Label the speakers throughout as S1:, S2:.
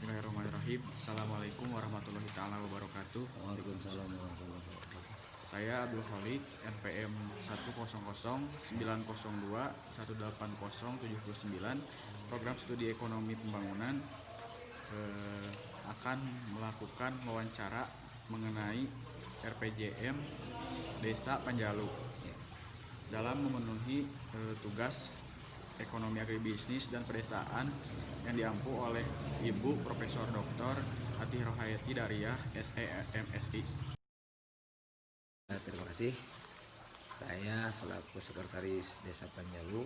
S1: Bismillahirrahmanirrahim. Assalamualaikum warahmatullahi taala wabarakatuh.
S2: Waalaikumsalam warahmatullahi wabarakatuh.
S1: Saya Abdul Khalid, NPM 10090180799, program studi ekonomi pembangunan, akan melakukan wawancara mengenai RPJM Desa Panjalu dalam memenuhi tugas ekonomi agribisnis dan pedesaan yang diampu oleh Ibu Profesor Dr. Atih Rohayati Dariah, SEMSI.
S2: Terima kasih. Saya selaku Sekretaris Desa Panjalu,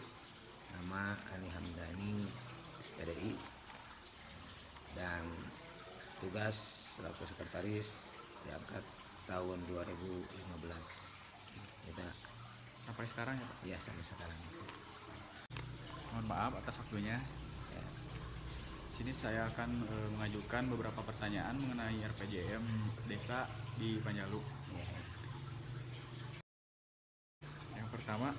S2: nama Ani Hamdani, SPDI, dan tugas selaku Sekretaris diangkat tahun 2015. Kita
S1: Sampai sekarang ya Pak?
S2: ya sampai sekarang.
S1: Mohon maaf atas waktunya.
S2: Ya,
S1: Sini saya akan mengajukan beberapa pertanyaan mengenai RPJM Desa di Panjalu.
S2: ya.
S1: Yang pertama,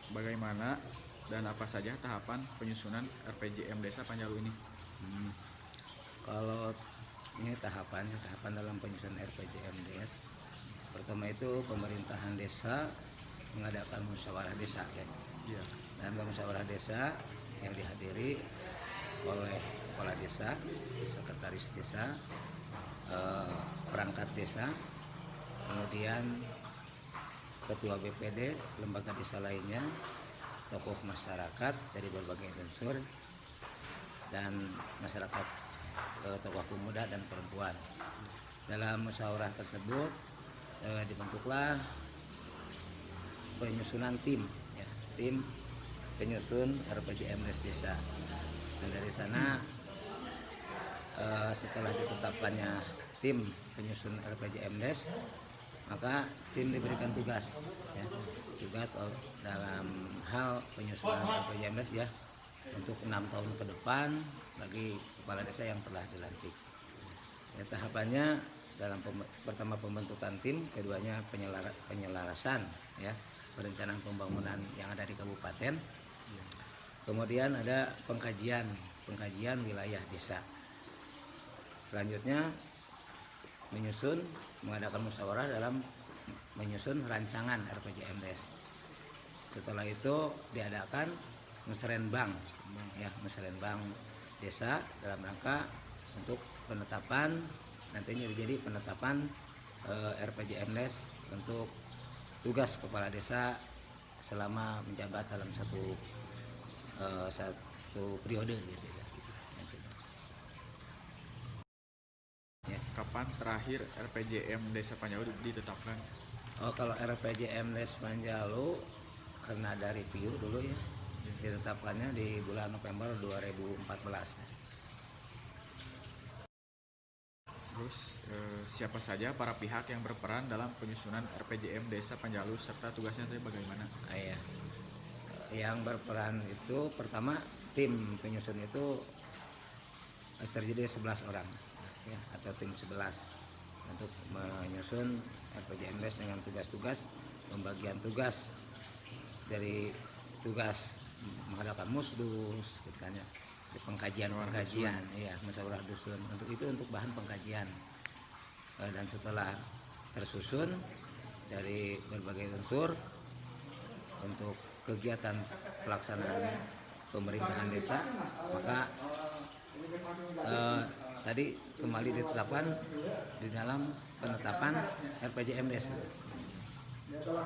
S1: bagaimana dan apa saja tahapan penyusunan RPJM Desa Panjalu ini?
S2: Kalau ini tahapan dalam penyusunan RPJM Desa. Pertama itu pemerintahan desa mengadakan musyawarah desa, ya.
S1: Iya.
S2: Dan musyawarah desa yang dihadiri oleh kepala desa, sekretaris desa, perangkat desa, kemudian ketua BPD, lembaga desa lainnya, tokoh masyarakat dari berbagai unsur, dan masyarakat, tokoh pemuda dan perempuan. Dalam musyawarah tersebut dibentuklah penyusunan tim, ya, tim penyusun RPJM Desa. Dan dari sana setelah ditetapkannya tim penyusun RPJM Des, maka tim diberikan tugas, ya, tugas dalam hal penyusunan RPJM Des, ya, untuk 6 tahun ke depan bagi kepala desa yang telah dilantik. Ya, tahapannya dalam pertama pembentukan tim, keduanya penyelarasan, ya, perencanaan pembangunan yang ada di kabupaten. Kemudian ada pengkajian wilayah desa. Selanjutnya mengadakan musyawarah dalam menyusun rancangan RPJM Des. Setelah itu diadakan musrenbang, ya, musrenbang desa dalam rangka untuk penetapan, nantinya jadi penetapan RPJM Des untuk tugas kepala desa selama menjabat dalam satu periode, gitu, ya. Ya.
S1: Kapan terakhir RPJM Desa Panjalu ditetapkan?
S2: Kalau RPJM Des Panjalu karena dari review dulu, ya, ditetapkannya di bulan November 2014.
S1: Terus siapa saja para pihak yang berperan dalam penyusunan RPJM Desa Panjalu serta tugasnya tadi bagaimana?
S2: Ya. Yang berperan itu pertama, tim penyusun itu terdiri 11 orang, ya, atau tim 11 untuk menyusun RPJM Des dengan tugas-tugas, pembagian tugas dari tugas mengadakan musdus, gitu kan, ya, pengkajian, ya, musyawarah dusun, untuk bahan pengkajian. Dan setelah tersusun dari berbagai unsur untuk kegiatan pelaksanaan pemerintahan desa, maka tadi kembali ditetapkan di dalam penetapan RPJM Desa.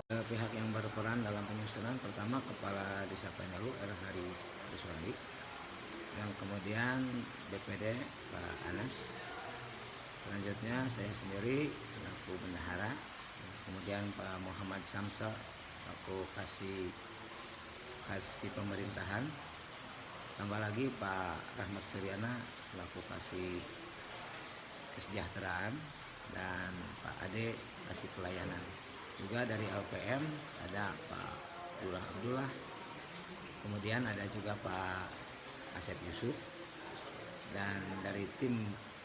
S2: Pihak yang berperan dalam penyusunan pertama Kepala Desa Panjalu R. Haris Riswandi, yang kemudian BPD Pak Anas, selanjutnya saya sendiri selaku bendahara, kemudian Pak Muhammad Samsa selaku kasih pemerintahan, tambah lagi Pak Rahmat Suryana selaku kasih kesejahteraan, dan Pak Ade kasih pelayanan. Juga dari LPM ada Pak Abdullah, kemudian ada juga Pak Asep Yusuf, dan dari tim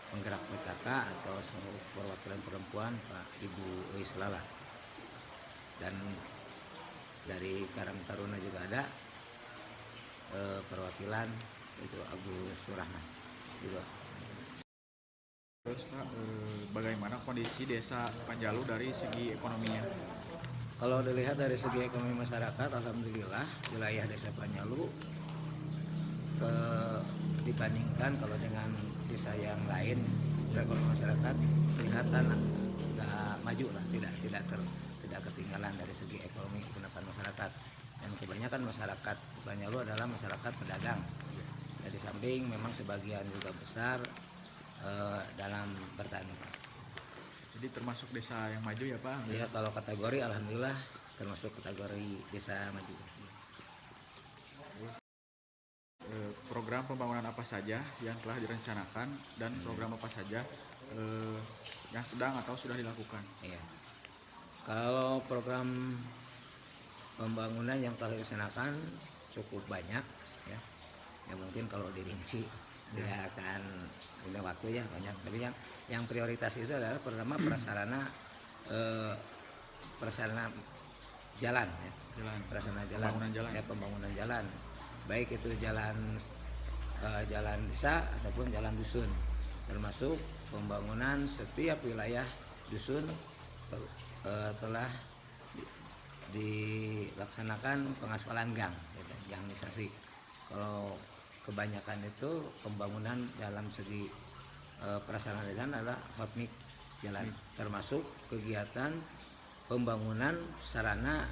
S2: penggerak PKK atau perwakilan perempuan Pak Ibu Islala, dan dari Karang Taruna juga ada perwakilan itu Agus Surahman juga.
S1: Terus Pak, bagaimana kondisi desa Panjalu dari segi ekonominya?
S2: Kalau dilihat dari segi ekonomi masyarakat, alhamdulillah wilayah Desa Panjalu ke dibandingkan kalau dengan desa yang lain, ekonomi masyarakat kelihatan nggak maju lah, tidak ketinggalan dari segi ekonomi kehidupan masyarakat. Dan kebanyakan masyarakat Panjalu adalah masyarakat pedagang. Dari samping memang sebagian juga besar dalam bertani.
S1: Jadi termasuk desa yang maju ya Pak?
S2: Ya kalau kategori alhamdulillah termasuk kategori desa maju.
S1: Program pembangunan apa saja yang telah direncanakan dan program apa saja yang sedang atau sudah dilakukan?
S2: Ya. Kalau program pembangunan yang telah dilaksanakan cukup banyak ya. Ya mungkin kalau dirinci tidak akan punya waktu ya banyak. Tapi yang prioritas itu adalah pertama prasarana jalan ya. Prasarana jalan, pembangunan jalan. Baik itu jalan desa ataupun jalan dusun, termasuk pembangunan setiap wilayah dusun telah dilaksanakan pengaspalan gang, gangisasi. Kalau kebanyakan itu pembangunan dalam segi prasarana jalan adalah hotmix jalan, termasuk kegiatan pembangunan sarana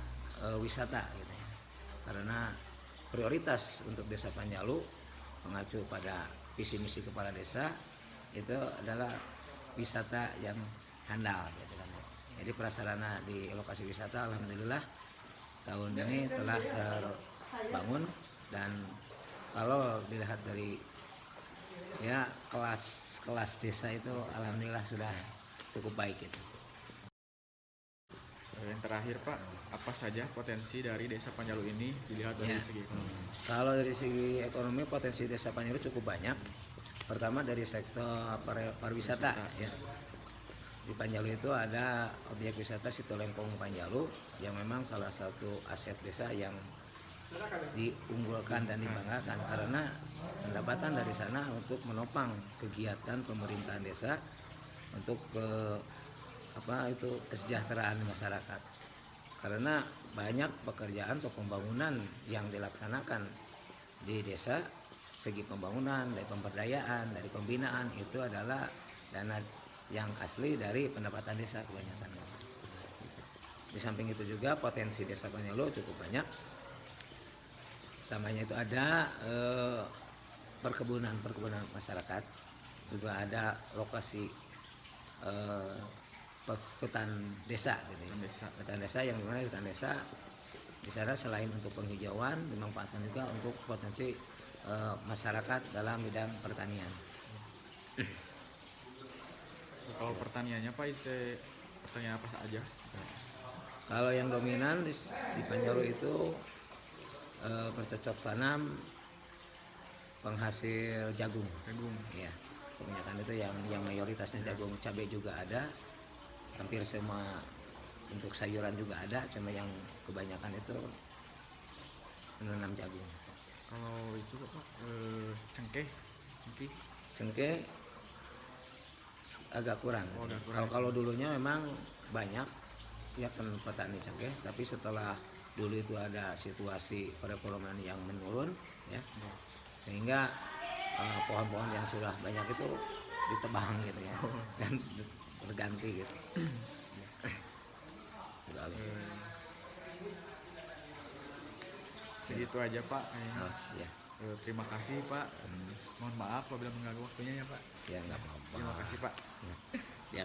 S2: wisata gitu ya. Karena prioritas untuk Desa Panjalu mengacu pada visi misi kepala desa itu adalah wisata yang handal gitu kan. Jadi prasarana di lokasi wisata alhamdulillah tahun ini telah terbangun, dan kalau dilihat dari ya kelas desa itu alhamdulillah sudah cukup baik gitu.
S1: Yang terakhir Pak, apa saja potensi dari Desa Panjalu ini dilihat dari segi ekonomi?
S2: Kalau dari segi ekonomi potensi Desa Panjalu cukup banyak. Pertama dari sektor pariwisata ya. Di Panjalu itu ada objek wisata Situ Lengkong Panjalu yang memang salah satu aset desa yang diunggulkan dan dibanggakan karena pendapatan dari sana untuk menopang kegiatan pemerintahan desa untuk kesejahteraan masyarakat. Karena banyak pekerjaan atau pembangunan yang dilaksanakan di desa, segi pembangunan, dari pemberdayaan, dari pembinaan itu adalah dana yang asli dari pendapatan desa kebanyakan. Di samping itu juga potensi Desa Panjalu cukup banyak. Utamanya itu ada perkebunan masyarakat, juga ada lokasi hutan desa gitu ya. Hutan desa yang dimana hutan desa di sana selain untuk penghijauan dimanfaatkan juga untuk potensi masyarakat dalam bidang pertanian.
S1: Kalau pertaniannya Pak itu pertanian apa saja?
S2: Kalau yang dominan di Panjalu itu bercocok tanam penghasil jagung. Ya, kebanyakan itu yang mayoritasnya jagung, cabai juga ada. Hampir semua untuk sayuran juga ada, cuma yang kebanyakan itu menanam jagung.
S1: Kalau itu Pak,
S2: cengkeh agak kurang. Kalau dulunya memang banyak ya petani cengkeh, tapi setelah dulu itu ada situasi perekonomian yang menurun ya, sehingga pohon-pohon yang sudah banyak itu ditebang gitu ya, dan berganti gitu.
S1: Segitu aja Pak.
S2: Ya.
S1: Terima kasih Pak. Mohon maaf apabila mengganggu waktunya ya Pak.
S2: Ya nggak apa-apa.
S1: Terima kasih Pak.
S2: Ya.